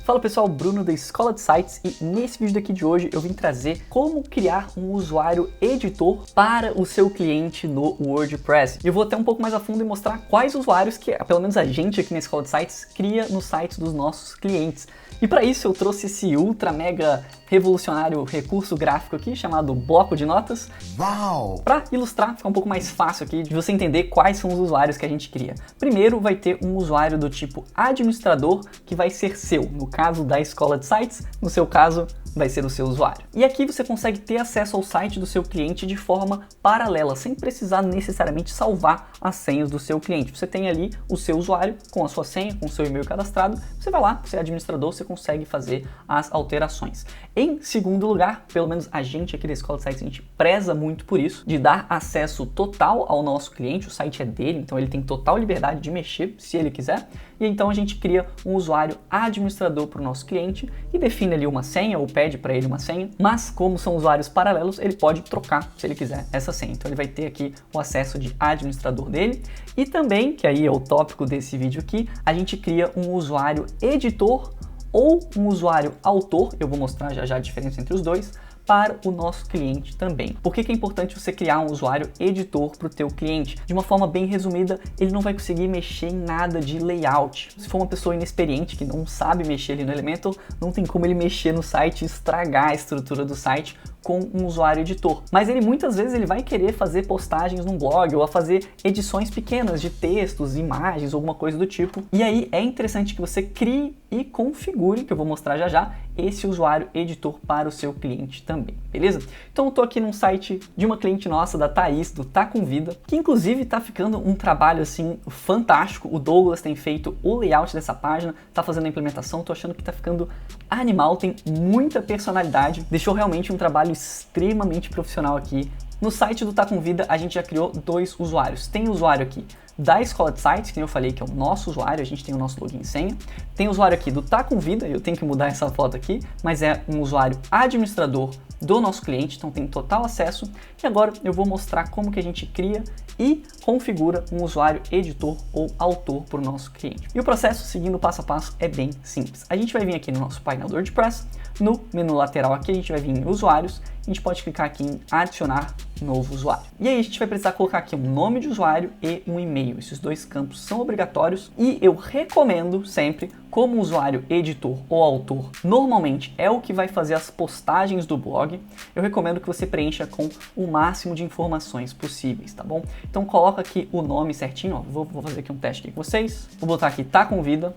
Fala pessoal, Bruno da Escola de Sites e nesse vídeo daqui de hoje eu vim trazer como criar um usuário editor para o seu cliente no WordPress. E eu vou até um pouco mais a fundo e mostrar quais usuários que, pelo menos a gente aqui na Escola de Sites, cria nos sites dos nossos clientes. E para isso eu trouxe esse ultra mega revolucionário recurso gráfico aqui chamado bloco de notas. Uau! Para ilustrar, ficar um pouco mais fácil aqui de você entender quais são os usuários que a gente cria. Primeiro vai ter um usuário do tipo administrador que vai ser seu. No caso da Escola de Sites, no seu caso vai ser o seu usuário. E aqui você consegue ter acesso ao site do seu cliente de forma paralela, sem precisar necessariamente salvar as senhas do seu cliente. Você tem ali o seu usuário com a sua senha, com o seu e-mail cadastrado, você vai lá, você é administrador, você consegue fazer as alterações. Em segundo lugar, pelo menos a gente aqui da Escola de Sites, a gente preza muito por isso, de dar acesso total ao nosso cliente, o site é dele, então ele tem total liberdade de mexer se ele quiser, e então a gente cria um usuário administrador para o nosso cliente e define ali uma senha ou pede para ele uma senha, mas como são usuários paralelos, ele pode trocar, se ele quiser, essa senha. Então ele vai ter aqui o acesso de administrador dele e também, que aí é o tópico desse vídeo aqui, a gente cria um usuário editor ou um usuário autor, eu vou mostrar já já a diferença entre os dois, para o nosso cliente também. Por que é importante você criar um usuário editor para o teu cliente? De uma forma bem resumida, ele não vai conseguir mexer em nada de layout. Se for uma pessoa inexperiente que não sabe mexer ali no Elementor, não tem como ele mexer no site e estragar a estrutura do site com um usuário editor. Mas ele muitas vezes ele vai querer fazer postagens num blog ou a fazer edições pequenas de textos, imagens, alguma coisa do tipo. E aí é interessante que você crie e configure, que eu vou mostrar já já, esse usuário editor para o seu cliente também, beleza? Então eu tô aqui num site de uma cliente nossa, da Thaís, do Tá Com Vida, que inclusive tá ficando um trabalho assim fantástico. O Douglas tem feito o layout dessa página, tá fazendo a implementação, tô achando que tá ficando animal, tem muita personalidade, deixou realmente um trabalho extremamente profissional aqui. No site do Tá Com Vida a gente já criou dois usuários. Tem o usuário aqui da Escola de Sites, que eu falei que é o nosso usuário, a gente tem o nosso login e senha. Tem o usuário aqui do Tá Com Vida, eu tenho que mudar essa foto aqui, mas é um usuário administrador do nosso cliente, então tem total acesso. E agora eu vou mostrar como que a gente cria e configura um usuário editor ou autor para o nosso cliente. E o processo, seguindo passo a passo, é bem simples. A gente vai vir aqui no nosso painel do WordPress, no menu lateral aqui a gente vai vir em usuários, a gente pode clicar aqui em adicionar novo usuário. E aí a gente vai precisar colocar aqui um nome de usuário e um e-mail. Esses dois campos são obrigatórios e eu recomendo sempre, como usuário editor ou autor normalmente é o que vai fazer as postagens do blog, eu recomendo que você preencha com o máximo de informações possíveis, tá bom? Então coloca aqui o nome certinho, ó. Vou fazer aqui um teste aqui com vocês, vou botar aqui Tá Com Vida.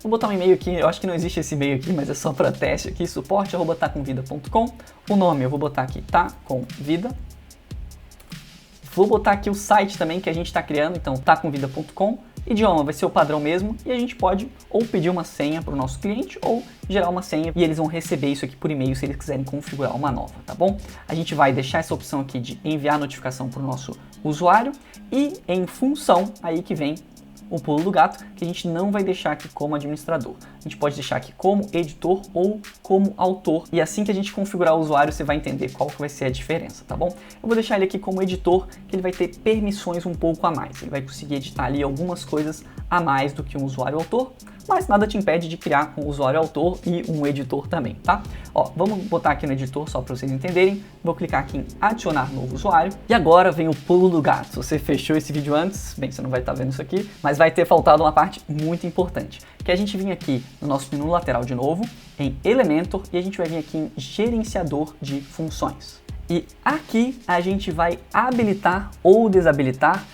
Vou botar um e-mail aqui, eu acho que não existe esse e-mail aqui, mas é só para teste aqui, suporte@tacomvida.com. O nome eu vou botar aqui, Tá Com Vida. Vou botar aqui o site também que a gente está criando, então tacomvida.com. Idioma vai ser o padrão mesmo e a gente pode ou pedir uma senha para o nosso cliente ou gerar uma senha e eles vão receber isso aqui por e-mail se eles quiserem configurar uma nova, tá bom? A gente vai deixar essa opção aqui de enviar notificação para o nosso usuário e em função aí que vem o pulo do gato, que a gente não vai deixar aqui como administrador. A gente pode deixar aqui como editor ou como autor. E assim que a gente configurar o usuário, você vai entender qual que vai ser a diferença, tá bom? Eu vou deixar ele aqui como editor, que ele vai ter permissões um pouco a mais. Ele vai conseguir editar ali algumas coisas a mais do que um usuário autor, mas nada te impede de criar um usuário autor e um editor também, tá? Ó, vamos botar aqui no editor só para vocês entenderem. Vou clicar aqui em adicionar novo usuário. E agora vem o pulo do gato. Se você fechou esse vídeo antes, bem, você não vai estar vendo isso aqui, mas vai ter faltado uma parte muito importante, que a gente vinha aqui no nosso menu lateral de novo, em Elementor, e a gente vai vir aqui em gerenciador de funções. E aqui a gente vai habilitar ou desabilitar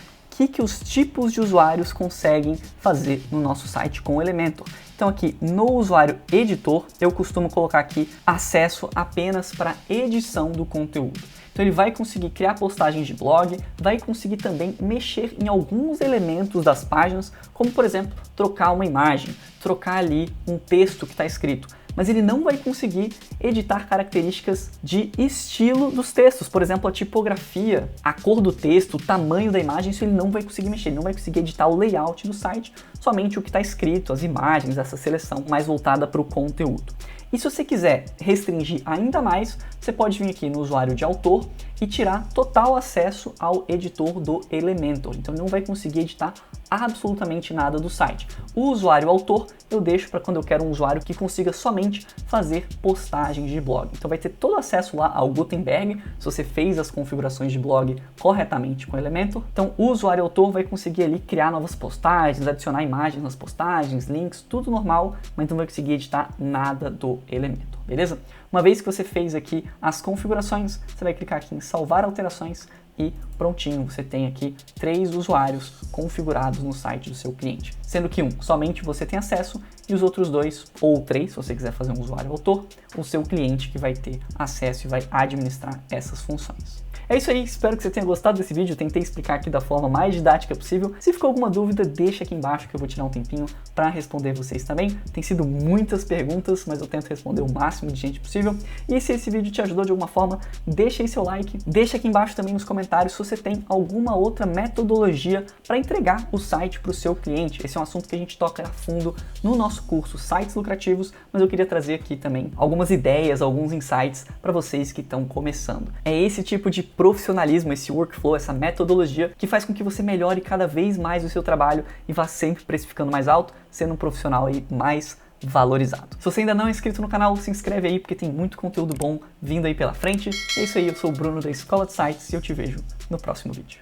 que os tipos de usuários conseguem fazer no nosso site com o Elementor. Então aqui no usuário editor, eu costumo colocar aqui acesso apenas para edição do conteúdo. Então ele vai conseguir criar postagens de blog, vai conseguir também mexer em alguns elementos das páginas, como por exemplo, trocar uma imagem, trocar ali um texto que está escrito. Mas ele não vai conseguir editar características de estilo dos textos, por exemplo, a tipografia, a cor do texto, o tamanho da imagem, isso ele não vai conseguir mexer, ele não vai conseguir editar o layout do site, somente o que está escrito, as imagens, essa seleção mais voltada para o conteúdo. E se você quiser restringir ainda mais, você pode vir aqui no usuário de autor e tirar total acesso ao editor do Elementor. Então ele não vai conseguir editar absolutamente nada do site. O usuário autor eu deixo para quando eu quero um usuário que consiga somente fazer postagens de blog. Então vai ter todo acesso lá ao Gutenberg, se você fez as configurações de blog corretamente com o Elementor. Então o usuário autor vai conseguir ali criar novas postagens, adicionar imagens nas postagens, links, tudo normal, mas não vai conseguir editar nada do Elementor, beleza? Uma vez que você fez aqui as configurações, você vai clicar aqui em salvar alterações e prontinho, você tem aqui 3 usuários configurados no site do seu cliente, sendo que somente você tem acesso e os outros 2 ou 3, se você quiser fazer um usuário autor, o seu cliente que vai ter acesso e vai administrar essas funções. É isso aí, espero que você tenha gostado desse vídeo, eu tentei explicar aqui da forma mais didática possível. Se ficou alguma dúvida, deixa aqui embaixo que eu vou tirar um tempinho para responder vocês também. Tem sido muitas perguntas, mas eu tento responder o máximo de gente possível. E se esse vídeo te ajudou de alguma forma, deixa aí seu like, deixa aqui embaixo também nos comentários se você tem alguma outra metodologia para entregar o site para o seu cliente. Esse é um assunto que a gente toca a fundo no nosso curso Sites Lucrativos, mas eu queria trazer aqui também algumas ideias, alguns insights para vocês que estão começando. É esse tipo de profissionalismo, esse workflow, essa metodologia que faz com que você melhore cada vez mais o seu trabalho e vá sempre precificando mais alto, sendo um profissional aí mais valorizado. Se você ainda não é inscrito no canal, se inscreve aí porque tem muito conteúdo bom vindo aí pela frente. É isso aí, eu sou o Bruno da Escola de Sites e eu te vejo no próximo vídeo.